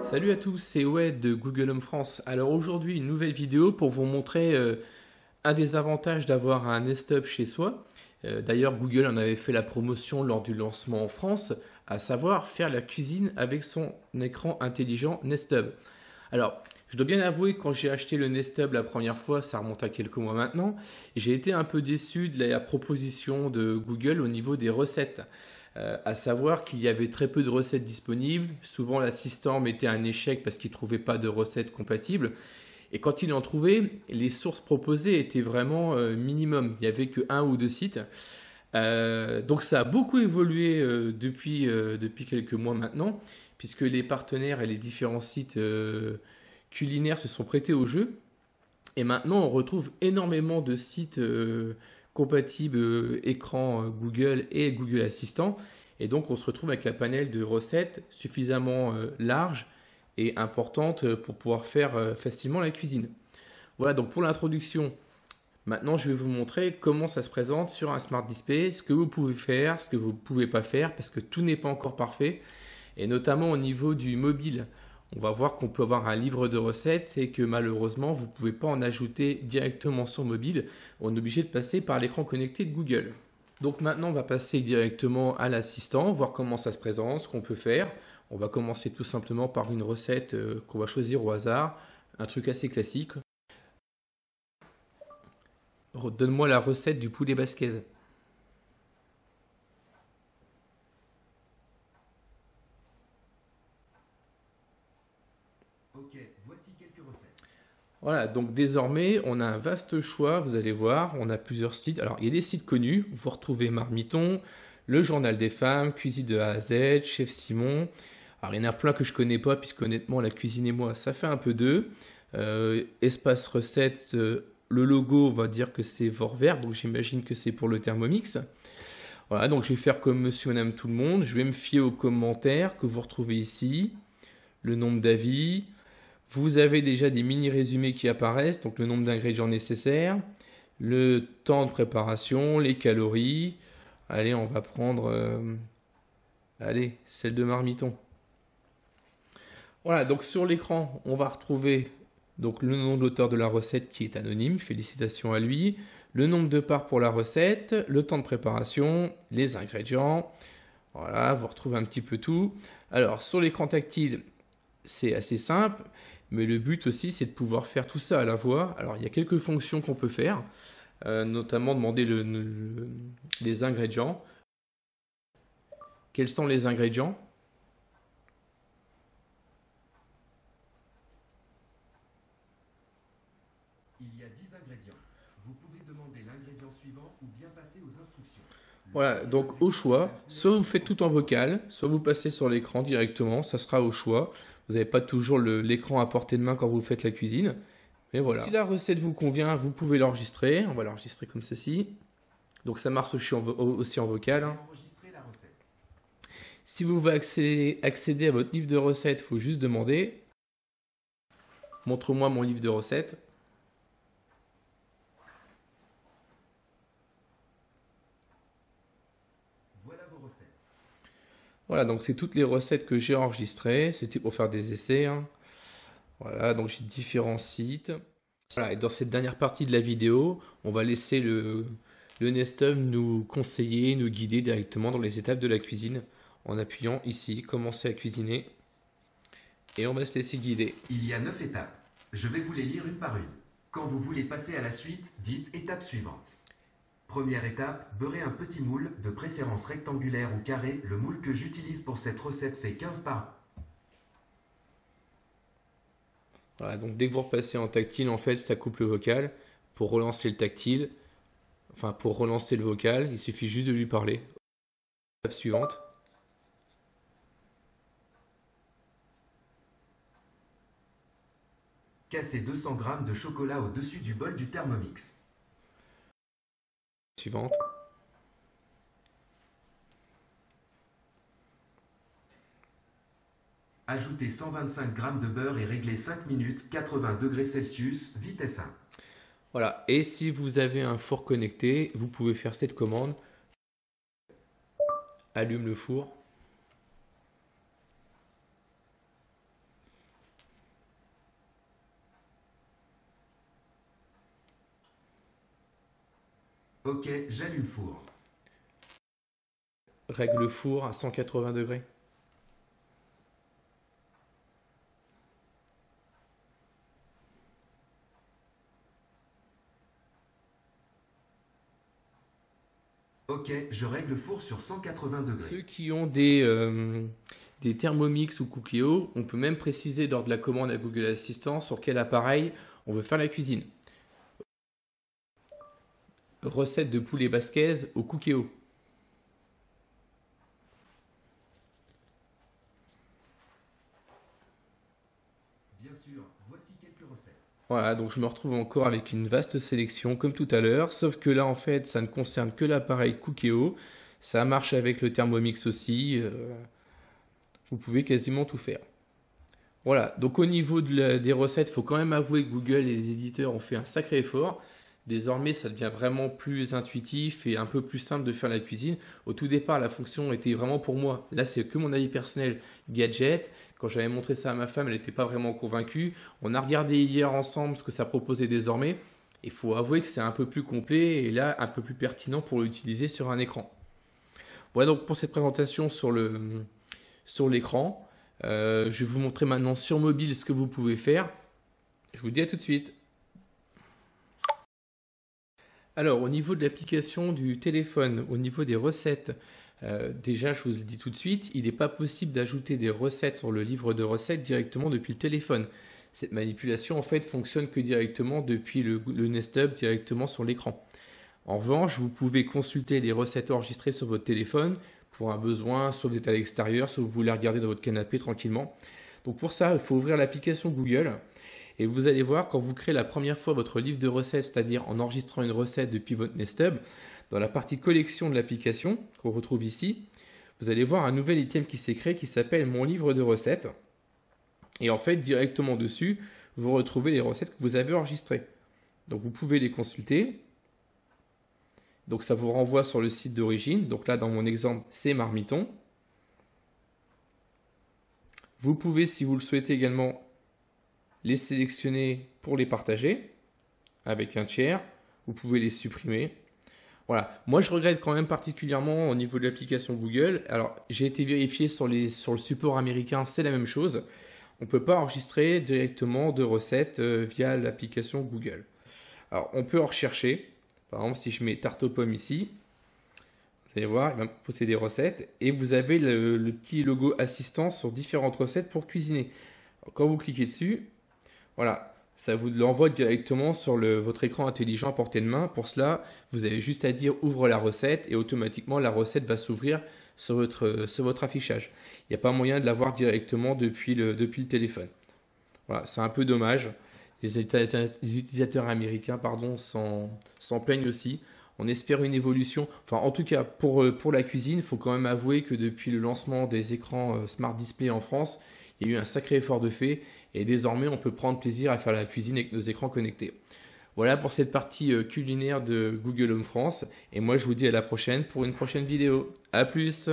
Salut à tous, c'est Wed de Google Home France. Alors aujourd'hui, une nouvelle vidéo pour vous montrer un des avantages d'avoir un Nest Hub chez soi. D'ailleurs, Google en avait fait la promotion lors du lancement en France, à savoir faire la cuisine avec son écran intelligent Nest Hub. Alors, je dois bien avouer que quand j'ai acheté le Nest Hub la première fois, ça remonte à quelques mois maintenant, j'ai été un peu déçu de la proposition de Google au niveau des recettes. À savoir qu'il y avait très peu de recettes disponibles. Souvent, l'assistant mettait un échec parce qu'il ne trouvait pas de recettes compatibles. Et quand il en trouvait, les sources proposées étaient vraiment minimum. Il n'y avait que un ou deux sites. Donc ça a beaucoup évolué depuis quelques mois maintenant, puisque les partenaires et les différents sites culinaires se sont prêtés au jeu. Et maintenant, on retrouve énormément de sites compatibles écran Google et Google Assistant. Et donc, on se retrouve avec la panel de recettes suffisamment large et importante pour pouvoir faire facilement la cuisine. Voilà, donc pour l'introduction, maintenant, je vais vous montrer comment ça se présente sur un Smart Display, ce que vous pouvez faire, ce que vous ne pouvez pas faire, parce que tout n'est pas encore parfait, et notamment au niveau du mobile. On va voir qu'on peut avoir un livre de recettes et que malheureusement, vous ne pouvez pas en ajouter directement sur mobile. On est obligé de passer par l'écran connecté de Google. Donc maintenant, on va passer directement à l'assistant, voir comment ça se présente, ce qu'on peut faire. On va commencer tout simplement par une recette qu'on va choisir au hasard, un truc assez classique. Donne-moi la recette du poulet basquaise. Ok, voici quelques recettes. Voilà, donc désormais, on a un vaste choix, vous allez voir, on a plusieurs sites. Alors, il y a des sites connus, vous retrouvez Marmiton, le Journal des Femmes, Cuisine de A à Z, Chef Simon. Alors, il y en a plein que je connais pas, puisque honnêtement, la cuisine et moi, ça fait un peu d'eux. Espace Recettes, le logo, on va dire que c'est Vorwerk, donc j'imagine que c'est pour le Thermomix. Voilà, donc je vais faire comme Monsieur Madame Tout le Monde, je vais me fier aux commentaires que vous retrouvez ici, le nombre d'avis. Vous avez déjà des mini-résumés qui apparaissent, donc le nombre d'ingrédients nécessaires, le temps de préparation, les calories. Allez, on va prendre celle de Marmiton. Voilà, donc sur l'écran, on va retrouver donc, le nom de l'auteur de la recette qui est anonyme, félicitations à lui, le nombre de parts pour la recette, le temps de préparation, les ingrédients. Voilà, vous retrouvez un petit peu tout. Alors, sur l'écran tactile, c'est assez simple. Mais le but aussi, c'est de pouvoir faire tout ça à la voix. Alors, il y a quelques fonctions qu'on peut faire, notamment demander les ingrédients. Quels sont les ingrédients? Il y a 10 ingrédients. Vous pouvez demander l'ingrédient suivant ou bien passer aux instructions. Voilà, donc au choix, soit vous faites tout en vocal, soit vous passez sur l'écran directement, ça sera au choix. Vous n'avez pas toujours l'écran à portée de main quand vous faites la cuisine. Mais voilà. Si la recette vous convient, vous pouvez l'enregistrer. On va l'enregistrer comme ceci. Donc ça marche aussi en vocal. Enregistrer la recette. Si vous voulez accéder à votre livre de recettes, il faut juste demander « Montre-moi mon livre de recettes ». Voilà vos recettes. Voilà, donc c'est toutes les recettes que j'ai enregistrées. C'était pour faire des essais. Hein. Voilà, donc j'ai différents sites. Voilà, et dans cette dernière partie de la vidéo, on va laisser le Nest Hub nous conseiller, nous guider directement dans les étapes de la cuisine en appuyant ici, commencer à cuisiner. Et on va se laisser guider. Il y a 9 étapes. Je vais vous les lire une par une. Quand vous voulez passer à la suite, dites étape suivante. Première étape, beurrer un petit moule, de préférence rectangulaire ou carré. Le moule que j'utilise pour cette recette fait 15 par... Voilà, donc dès que vous repassez en tactile, en fait, ça coupe le vocal. Pour relancer le tactile, enfin pour relancer le vocal, il suffit juste de lui parler. Étape suivante. Casser 200 g de chocolat au-dessus du bol du Thermomix. Suivante. Ajoutez 125 g de beurre et régler 5 minutes, 80 degrés Celsius, vitesse 1. Voilà, et si vous avez un four connecté, vous pouvez faire cette commande. Allume le four. Ok, j'allume four. Règle four à 180 degrés. Ok, je règle four sur 180 degrés. Ceux qui ont des Thermomix ou Cookéo, on peut même préciser lors de la commande à Google Assistant sur quel appareil on veut faire la cuisine. Recette de poulet basquaise au Cookéo. Bien sûr, voici quelques recettes. Voilà, donc je me retrouve encore avec une vaste sélection comme tout à l'heure, sauf que là en fait ça ne concerne que l'appareil Cookéo, ça marche avec le Thermomix aussi, vous pouvez quasiment tout faire. Voilà, donc au niveau des recettes, il faut quand même avouer que Google et les éditeurs ont fait un sacré effort. Désormais, ça devient vraiment plus intuitif et un peu plus simple de faire la cuisine. Au tout départ, la fonction était vraiment pour moi. Là, c'est que mon avis personnel gadget. Quand j'avais montré ça à ma femme, elle n'était pas vraiment convaincue. On a regardé hier ensemble ce que ça proposait désormais. Il faut avouer que c'est un peu plus complet et là, un peu plus pertinent pour l'utiliser sur un écran. Voilà donc pour cette présentation sur l'écran. Je vais vous montrer maintenant sur mobile ce que vous pouvez faire. Je vous dis à tout de suite. Alors, au niveau de l'application du téléphone, au niveau des recettes, déjà, je vous le dis tout de suite, il n'est pas possible d'ajouter des recettes sur le livre de recettes directement depuis le téléphone. Cette manipulation, en fait, fonctionne que directement depuis le Nest Hub, directement sur l'écran. En revanche, vous pouvez consulter les recettes enregistrées sur votre téléphone pour un besoin, soit vous êtes à l'extérieur, soit vous voulez regarder dans votre canapé tranquillement. Donc pour ça, il faut ouvrir l'application Google. Et vous allez voir, quand vous créez la première fois votre livre de recettes, c'est-à-dire en enregistrant une recette depuis votre Nest Hub, dans la partie collection de l'application, qu'on retrouve ici, vous allez voir un nouvel item qui s'est créé qui s'appelle Mon livre de recettes. Et en fait, directement dessus, vous retrouvez les recettes que vous avez enregistrées. Donc vous pouvez les consulter. Donc ça vous renvoie sur le site d'origine. Donc là, dans mon exemple, c'est Marmiton. Vous pouvez, si vous le souhaitez également, les sélectionner pour les partager avec un tiers. Vous pouvez les supprimer. Voilà. Moi, je regrette quand même particulièrement au niveau de l'application Google. Alors, j'ai été vérifié sur le support américain, c'est la même chose. On ne peut pas enregistrer directement de recettes via l'application Google. Alors, on peut en rechercher. Par exemple, si je mets tarte aux pommes ici, vous allez voir, il va me proposer des recettes. Et vous avez le petit logo assistant sur différentes recettes pour cuisiner. Alors, quand vous cliquez dessus, voilà, ça vous l'envoie directement sur votre écran intelligent à portée de main. Pour cela, vous avez juste à dire ouvre la recette et automatiquement la recette va s'ouvrir sur votre affichage. Il n'y a pas moyen de la voir directement depuis le téléphone. Voilà, c'est un peu dommage. Les utilisateurs américains s'en plaignent aussi. On espère une évolution. Enfin, en tout cas, pour la cuisine, il faut quand même avouer que depuis le lancement des écrans Smart Display en France, il y a eu un sacré effort de fait. Et désormais, on peut prendre plaisir à faire la cuisine avec nos écrans connectés. Voilà pour cette partie culinaire de Google Home France. Et moi, je vous dis à la prochaine pour une prochaine vidéo. À plus!